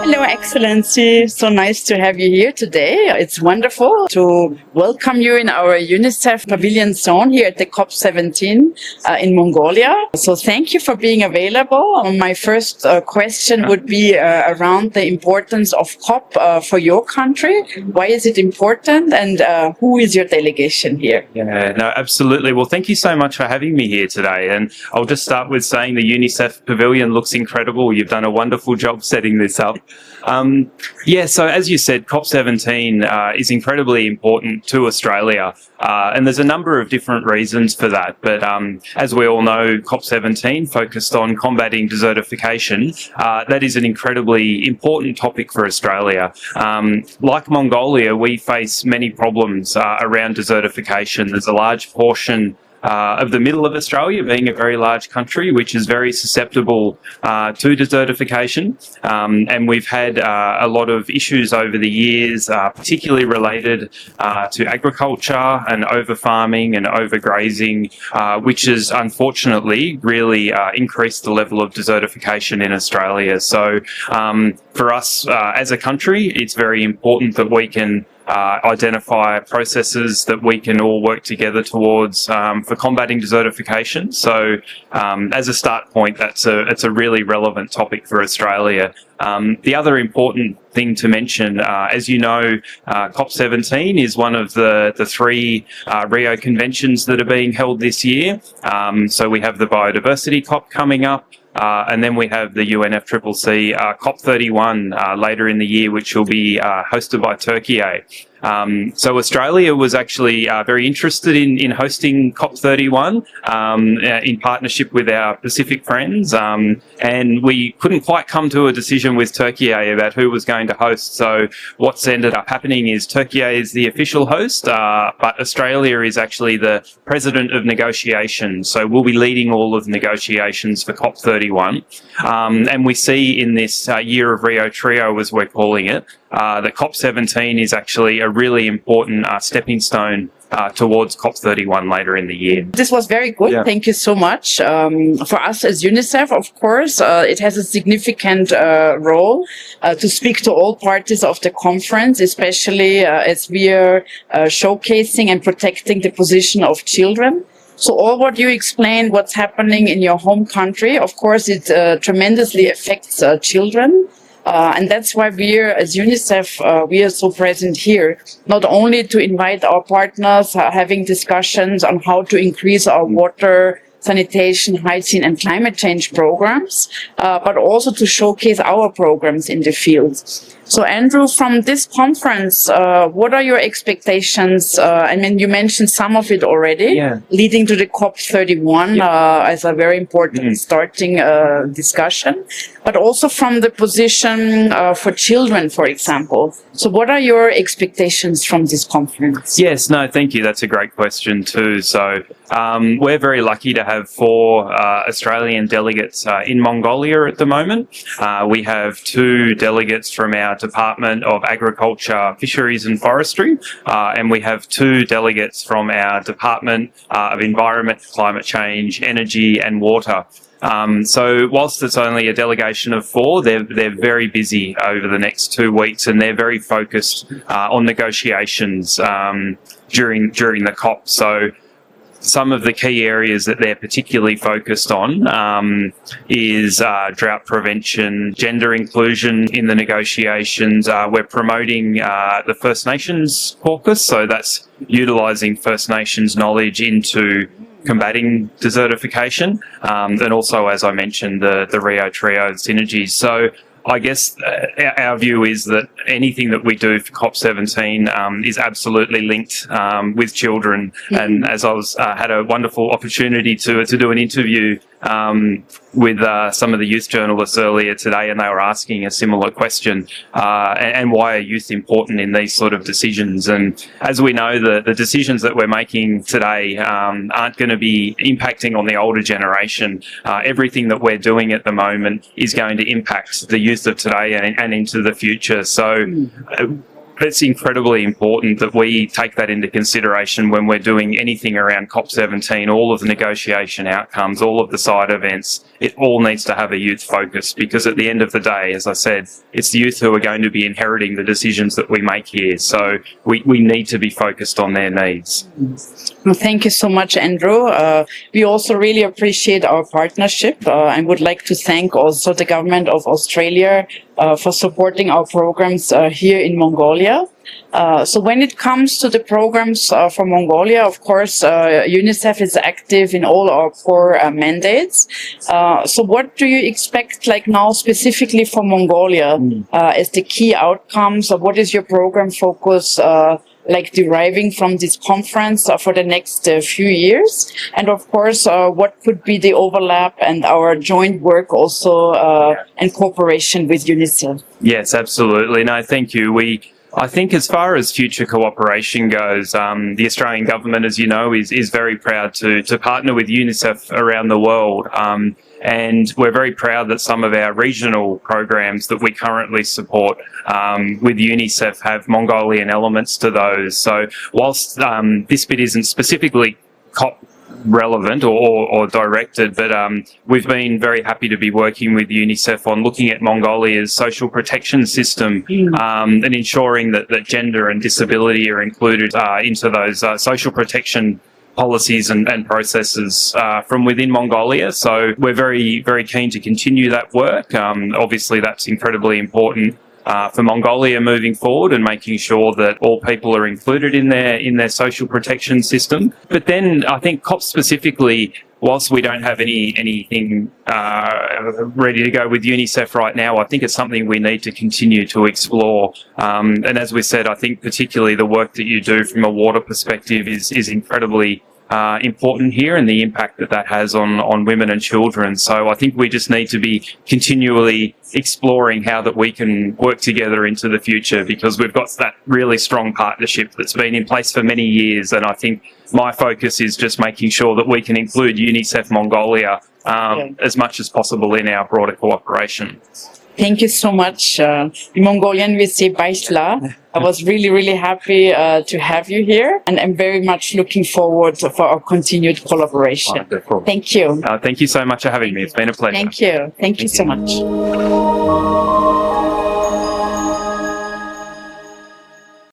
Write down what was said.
Hello, Excellency. So nice to have you here today. It's wonderful to welcome you in our UNICEF Pavilion Zone here at the COP17 in Mongolia. So thank you for being available. My first question would be around the importance of COP for your country. Why is it important, and who is your delegation here? Yeah, no, absolutely. Well, thank you so much for having me here today. And I'll just start with saying the UNICEF Pavilion looks incredible. You've done a wonderful job setting this up. So as you said, COP17 is incredibly important to Australia. And there's a number of different reasons for that. But as we all know, COP17 focused on combating desertification. That is an incredibly important topic for Australia. Like Mongolia, we face many problems around desertification. There's a large portion of the middle of Australia being a very large country, which is very susceptible to desertification. And we've had a lot of issues over the years, particularly related to agriculture and over-farming and overgrazing, which has unfortunately really increased the level of desertification in Australia. So for us as a country, it's very important that we can identify processes that we can all work together towards for combating desertification. So as a start point, it's a really relevant topic for Australia. The other important thing to mention, as you know, COP17 is one of the three Rio conventions that are being held this year. So we have the Biodiversity COP coming up. And then we have the UNFCCC COP31 later in the year, which will be hosted by Turkey. So Australia was actually very interested in hosting COP31 in partnership with our Pacific friends. And we couldn't quite come to a decision with Turkey about who was going to host. So what's ended up happening is Turkey is the official host, but Australia is actually the president of negotiations. So we'll be leading all of the negotiations for COP31. And we see in this year of Rio Trio, as we're calling it, that COP17 is actually a really important stepping stone towards COP31 later in the year. This was very good. Yeah. Thank you so much. For us as UNICEF, of course, it has a significant role to speak to all parties of the conference, especially as we are showcasing and protecting the position of children. So all what you explained, what's happening in your home country, of course, it tremendously affects children. And that's why as UNICEF, we are so present here, not only to invite our partners, having discussions on how to increase our water, sanitation, hygiene, and climate change programs, but also to showcase our programs in the field. So, Andrew, from this conference, what are your expectations? I mean, you mentioned some of it already, leading to the COP31 as a very important starting discussion, but also from the position for children, for example. So what are your expectations from this conference? Yes, no, thank you. That's a great question too. So we're very lucky to have 4 Australian delegates in Mongolia at the moment. We have 2 delegates from our Department of Agriculture, Fisheries and Forestry, and we have 2 delegates from our Department of Environment, Climate Change, Energy and Water. So whilst it's only a delegation of 4, they're very busy over the next 2 weeks, and they're very focused on negotiations during the COP. So some of the key areas that they're particularly focused on is drought prevention, gender inclusion in the negotiations. We're promoting the First Nations caucus, so that's utilising First Nations knowledge into combating desertification, and also, as I mentioned, the Rio Trio synergies. So I guess our view is that anything that we do for COP17 is absolutely linked with children. And as I had a wonderful opportunity to do an interview with some of the youth journalists earlier today, and they were asking a similar question, and why are youth important in these sort of decisions? And as we know, the decisions that we're making today aren't going to be impacting on the older generation. Everything that we're doing at the moment is going to impact the youth of today and into the future. So it's incredibly important that we take that into consideration when we're doing anything around COP17, all of the negotiation outcomes, all of the side events. It all needs to have a youth focus, because at the end of the day, as I said, it's the youth who are going to be inheriting the decisions that we make here. So we need to be focused on their needs. Well, thank you so much, Andrew. We also really appreciate our partnership and would like to thank also the government of Australia for supporting our programs here in Mongolia. So when it comes to the programs for Mongolia, of course, UNICEF is active in all our core mandates. So what do you expect, like now specifically for Mongolia, as the key outcomes? Or what is your program focus like deriving from this conference for the next few years? And of course, what could be the overlap and our joint work also and cooperation with UNICEF? Yes, absolutely. No, thank you. I think as far as future cooperation goes, the Australian government, as you know, is very proud to partner with UNICEF around the world. And we're very proud that some of our regional programs that we currently support with UNICEF have Mongolian elements to those. So whilst this bit isn't specifically COP relevant or directed, but we've been very happy to be working with UNICEF on looking at Mongolia's social protection system and ensuring that gender and disability are included into those social protection policies and processes from within Mongolia. So we're very, very keen to continue that work. Obviously, that's incredibly important for Mongolia moving forward, and making sure that all people are included in their social protection system. But then I think COP specifically, whilst we don't have anything ready to go with UNICEF right now, I think it's something we need to continue to explore. And as we said, I think particularly the work that you do from a water perspective is incredibly important here, and the impact that has on women and children. So I think we just need to be continually exploring how that we can work together into the future, because we've got that really strong partnership that's been in place for many years. And I think my focus is just making sure that we can include UNICEF Mongolia as much as possible in our broader cooperation. Thank you so much. In Mongolian, we say Baishla. I was really, really happy to have you here, and I'm very much looking forward for our continued collaboration. Wonderful. Thank you. Thank you so much for having me. It's been a pleasure. Thank you. Thank you so much.